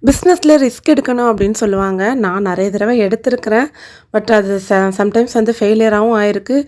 பிஸ்னஸில் ரிஸ்க் எடுக்கணும் அப்படின்னு சொல்லுவாங்க. நான் நெறைய தடவை எடுத்திருக்கிறேன். பட் அது சம்டைம்ஸ் வந்து ஃபெயிலியராகவும் ஆயிருக்கு.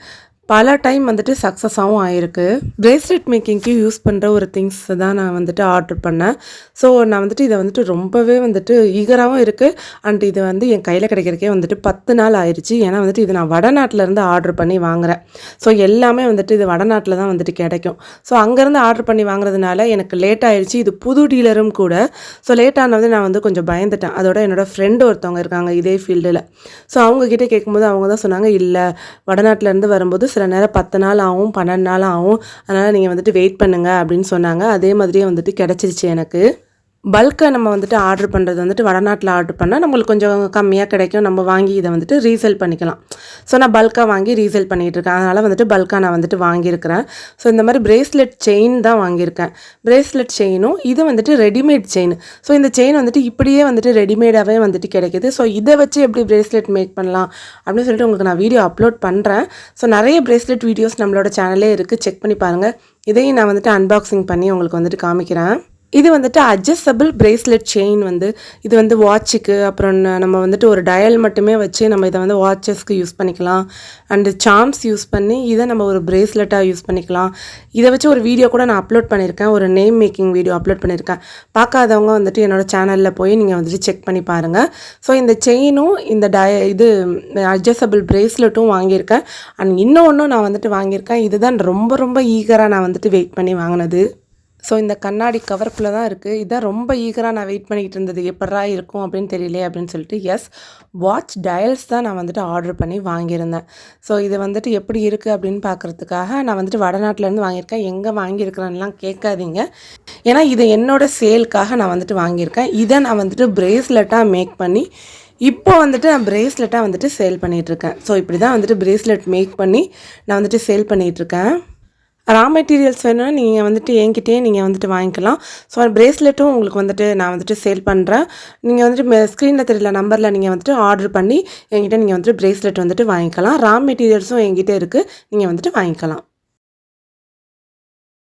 பல டைம் வந்துட்டு சக்ஸஸாகவும் ஆயிருக்கு. பிரேஸ்லெட் மேக்கிங்க்கு யூஸ் பண்ணுற ஒரு திங்ஸ் தான் நான் வந்துட்டு ஆர்டர் பண்ணேன். ஸோ நான் வந்துட்டு இதை வந்துட்டு ரொம்பவே வந்துட்டு ஈகராகவும் இருக்குது. அண்ட் இது வந்து என் கையில் கிடைக்கிறதுக்கே வந்துட்டு 10 நாள் ஆயிடுச்சு. ஏன்னா வந்துட்டு இது நான் வடநாட்டிலேருந்து ஆர்டர் பண்ணி வாங்குகிறேன். ஸோ எல்லாமே வந்துட்டு இது வடநாட்டில் தான் வந்துட்டு கிடைக்கும். ஸோ அங்கேருந்து ஆர்டர் பண்ணி வாங்குறதுனால எனக்கு லேட் ஆயிடுச்சு. இது புது டீலரும் கூட. ஸோ லேட் ஆனது நான் வந்து கொஞ்சம் பயந்துட்டேன். அதோட என்னோடய ஃப்ரெண்டு ஒருத்தவங்க இருக்காங்க இதே ஃபீல்டில். ஸோ அவங்கக்கிட்ட கேட்கும்போது அவங்க தான் சொன்னாங்க, இல்லை வடநாட்டிலேருந்து வரும்போது சில நேரம் 10 நாள் ஆகும், 12 நாள் ஆகும். அதனால் நீங்கள் வந்துட்டு வெயிட் பண்ணுங்க அப்படின்னு சொன்னாங்க. அதே மாதிரியே வந்துட்டு கிடச்சிருச்சு எனக்கு. பல்காக நம்ம வந்துட்டு ஆர்டர் பண்ணுறது வந்துட்டு வடநாட்டில் ஆர்டர் பண்ணால் நம்மளுக்கு கொஞ்சம் கம்மியாக கிடைக்கும். நம்ம வாங்கி இதை வந்துட்டு ரீசேல் பண்ணிக்கலாம். ஸோ நான் பல்காக வாங்கி ரீசேல் பண்ணிகிட்ருக்கேன். அதனால் வந்துட்டு பல்காக நான் வந்துட்டு வாங்கியிருக்கிறேன். ஸோ இந்த மாதிரி பிரேஸ்லெட் செயின் தான் வாங்கியிருக்கேன். பிரேஸ்லெட் செயினும் இது வந்துட்டு ரெடிமேட் செயின். ஸோ இந்த செயின் வந்துட்டு இப்படியே வந்துட்டு ரெடிமேடாகவே வந்துட்டு கிடைக்கிது. ஸோ இதை வச்சு எப்படி பிரேஸ்லெட் மேக் பண்ணலாம் அப்படின்னு சொல்லிட்டு உங்களுக்கு நான் வீடியோ அப்லோட் பண்ணுறேன். ஸோ நிறைய பிரேஸ்லெட் வீடியோஸ் நம்மளோட சேனலே இருக்குது, செக் பண்ணி பாருங்கள். இதையும் நான் வந்துட்டு அன்பாக்சிங் பண்ணி உங்களுக்கு வந்துட்டு காமிக்கிறேன். இது வந்துட்டு அட்ஜஸ்டபிள் பிரேஸ்லெட் செயின் வந்து இது வந்து வாட்சுக்கு, அப்புறம் நம்ம வந்துட்டு ஒரு டயல் மட்டுமே வச்சு நம்ம இதை வந்து வாட்சஸ்க்கு யூஸ் பண்ணிக்கலாம். அண்டு சார்ம்ஸ் யூஸ் பண்ணி இதை நம்ம ஒரு பிரேஸ்லெட்டாக யூஸ் பண்ணிக்கலாம். இதை வச்சு ஒரு வீடியோ கூட நான் அப்லோட் பண்ணியிருக்கேன். ஒரு நேம் மேக்கிங் வீடியோ அப்லோட் பண்ணியிருக்கேன். பார்க்காதவங்க வந்துட்டு என்னோடய சேனலில் போய் நீங்கள் வந்துட்டு செக் பண்ணி பாருங்கள். ஸோ இந்த செயினும் இந்த இது அட்ஜஸ்டபிள் பிரேஸ்லெட்டும் வாங்கியிருக்கேன். அண்ட் இன்னொன்றும் நான் வந்துட்டு வாங்கியிருக்கேன். இதுதான் ரொம்ப ரொம்ப ஈகராக நான் வந்துட்டு வெயிட் பண்ணி வாங்கினது. ஸோ இந்த கண்ணாடி கவருக்குள்ளே தான் இருக்குது. இதான் ரொம்ப ஈகராக நான் வெயிட் பண்ணிக்கிட்டு இருந்தது. எப்படா இருக்கும் அப்படின்னு தெரியலையே அப்படின்னு சொல்லிட்டு. எஸ், வாட்ச் டயல்ஸ் தான் நான் வந்துட்டு ஆர்டர் பண்ணி வாங்கியிருந்தேன். ஸோ இது வந்துட்டு எப்படி இருக்குது அப்படின்னு பார்க்குறதுக்காக நான் வந்துட்டு வடநாட்டிலேருந்து வாங்கியிருக்கேன். எங்கே வாங்கியிருக்கிறேன்லாம் கேட்காதீங்க. ஏன்னா இது என்னோடய சேலுக்காக நான் வந்துட்டு வாங்கியிருக்கேன். இதை நான் வந்துட்டு பிரேஸ்லெட்டாக மேக் பண்ணி இப்போ வந்துட்டு நான் பிரேஸ்லெட்டாக வந்துட்டு சேல் பண்ணிகிட்ருக்கேன். ஸோ இப்படி தான் வந்துட்டு பிரேஸ்லெட் மேக் பண்ணி நான் வந்துட்டு சேல் பண்ணிகிட்ருக்கேன். ரா மெட்டீரியல்ஸ் வேணும்னா நீங்கள் வந்துட்டு என்கிட்டயே நீங்கள் வந்துட்டு வாங்கிக்கலாம். ஸோ பிரேஸ்லெட்டும் உங்களுக்கு வந்துட்டு நான் வந்துட்டு சேல் பண்ணுறேன். நீங்கள் வந்துட்டு ஸ்க்ரீனில் தெரியல நம்பரில் நீங்கள் வந்துட்டு ஆர்டர் பண்ணி என்கிட்ட நீங்கள் வந்துட்டு பிரேஸ்லெட் வந்துட்டு வாங்கிக்கலாம். ரா மெட்டீரியல்ஸும் என்கிட்ட இருக்குது, நீங்கள் வந்துட்டு வாங்கிக்கலாம்.